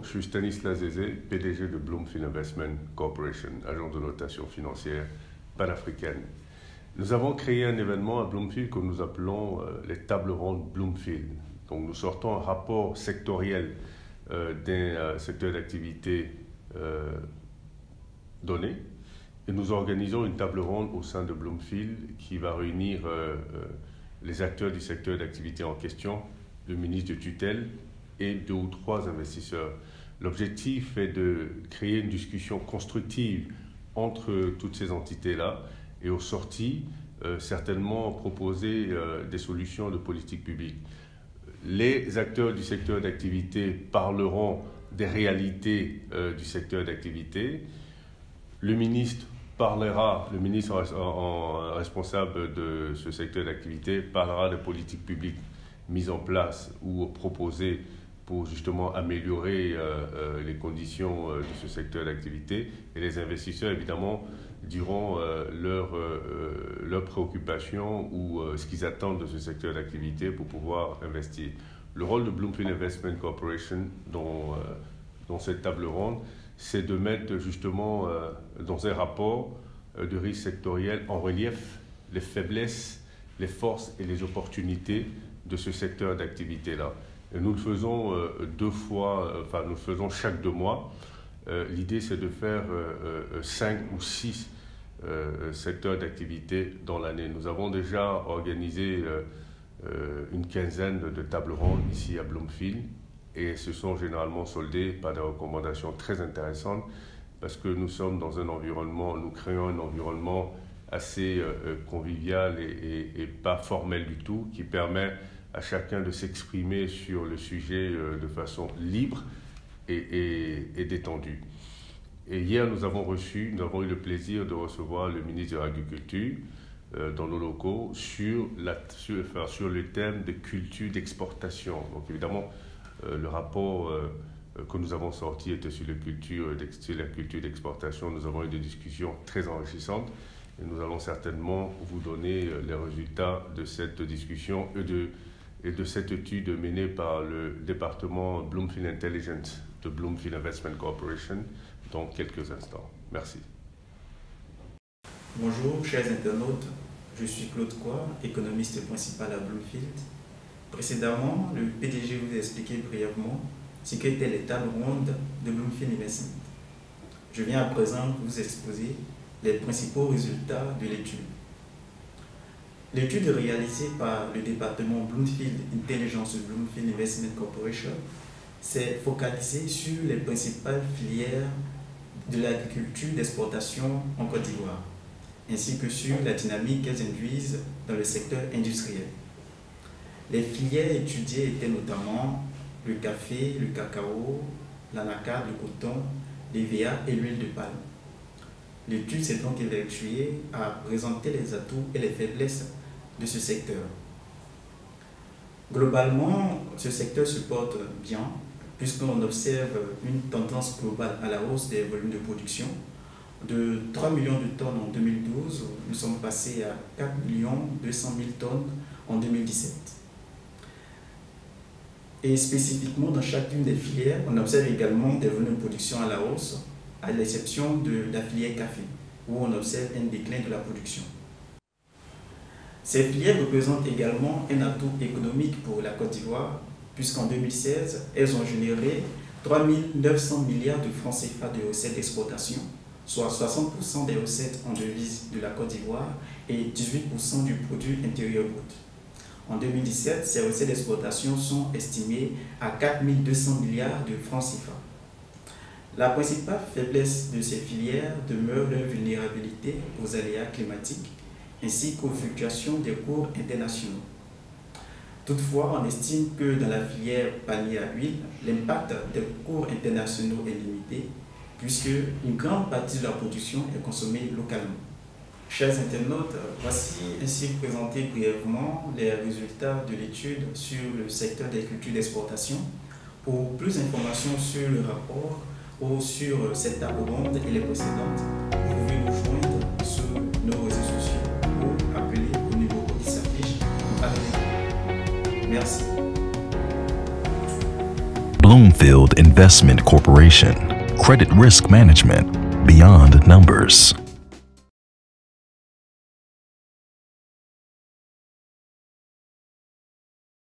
je suis Stanislas Zézé, PDG de Bloomfield Investment Corporation, agence de notation financière panafricaine. Nous avons créé un événement à Bloomfield que nous appelons les tables rondes Bloomfield. Donc nous sortons un rapport sectoriel d'un secteur d'activité donné et nous organisons une table ronde au sein de Bloomfield qui va réunir les acteurs du secteur d'activité en question, le ministre de tutelle et 2 ou 3 investisseurs. L'objectif est de créer une discussion constructive entre toutes ces entités-là et au sorti, certainement proposer des solutions de politique publique. Les acteurs du secteur d'activité parleront des réalités du secteur d'activité. Le ministre responsable de ce secteur d'activité parlera des politiques publiques mises en place ou proposées pour justement améliorer les conditions de ce secteur d'activité. Et les investisseurs, évidemment, diront leurs préoccupations ou ce qu'ils attendent de ce secteur d'activité pour pouvoir investir. Le rôle de Bloomfield Investment Corporation dans cette table ronde, c'est de mettre justement dans un rapport de risque sectoriel en relief les faiblesses, les forces et les opportunités de ce secteur d'activité-là. Et nous le faisons nous le faisons chaque 2 mois. L'idée, c'est de faire 5 ou 6 secteurs d'activité dans l'année. Nous avons déjà organisé une quinzaine de tables rondes ici à Bloomfield et se sont généralement soldées par des recommandations très intéressantes parce que nous sommes dans un environnement, nous créons un environnement assez convivial et pas formel du tout qui permet à chacun de s'exprimer sur le sujet de façon libre et détendue. Et hier, nous avons eu le plaisir de recevoir le ministre de l'Agriculture dans nos locaux sur le thème de culture d'exportation. Donc évidemment, le rapport que nous avons sorti était sur la culture d'exportation. Nous avons eu des discussions très enrichissantes et nous allons certainement vous donner les résultats de cette discussion et de cette étude menée par le département Bloomfield Intelligence de Bloomfield Investment Corporation dans quelques instants. Merci. Bonjour, chers internautes. Je suis Claude Coy, économiste principal à Bloomfield. Précédemment, le PDG vous a expliqué brièvement ce qu'étaient les tables rondes de Bloomfield Investment. Je viens à présent vous exposer les principaux résultats de l'étude. L'étude réalisée par le département Bloomfield Intelligence de Bloomfield Investment Corporation s'est focalisée sur les principales filières de l'agriculture d'exportation en Côte d'Ivoire, ainsi que sur la dynamique qu'elles induisent dans le secteur industriel. Les filières étudiées étaient notamment le café, le cacao, l'anacarde, le coton, l'EVA et l'huile de palme. L'étude s'est donc évertuée à présenter les atouts et les faiblesses de ce secteur. Globalement, ce secteur se porte bien puisqu'on observe une tendance globale à la hausse des volumes de production. De 3 millions de tonnes en 2012, nous sommes passés à 4 200 000 tonnes en 2017. Et spécifiquement dans chacune des filières, on observe également des volumes de production à la hausse, à l'exception de la filière café, où on observe un déclin de la production. Ces filières représentent également un atout économique pour la Côte d'Ivoire, puisqu'en 2016, elles ont généré 3 900 milliards de francs CFA de recettes d'exportation, soit 60% des recettes en devises de la Côte d'Ivoire et 18% du produit intérieur brut. En 2017, ces recettes d'exportation sont estimées à 4 200 milliards de francs CFA. La principale faiblesse de ces filières demeure leur vulnérabilité aux aléas climatiques ainsi qu'aux fluctuations des cours internationaux. Toutefois, on estime que dans la filière panier à huile, l'impact des cours internationaux est limité puisque une grande partie de la production est consommée localement. Chers internautes, voici ainsi présenté brièvement les résultats de l'étude sur le secteur des cultures d'exportation. Pour plus d'informations sur le rapport ou sur cette table ronde et les précédentes, vous pouvez nous joindre sur nos réseaux sociaux ou appeler au numéro qui s'affiche avec nous. Merci. Bloomfield Investment Corporation. Credit risk management beyond numbers.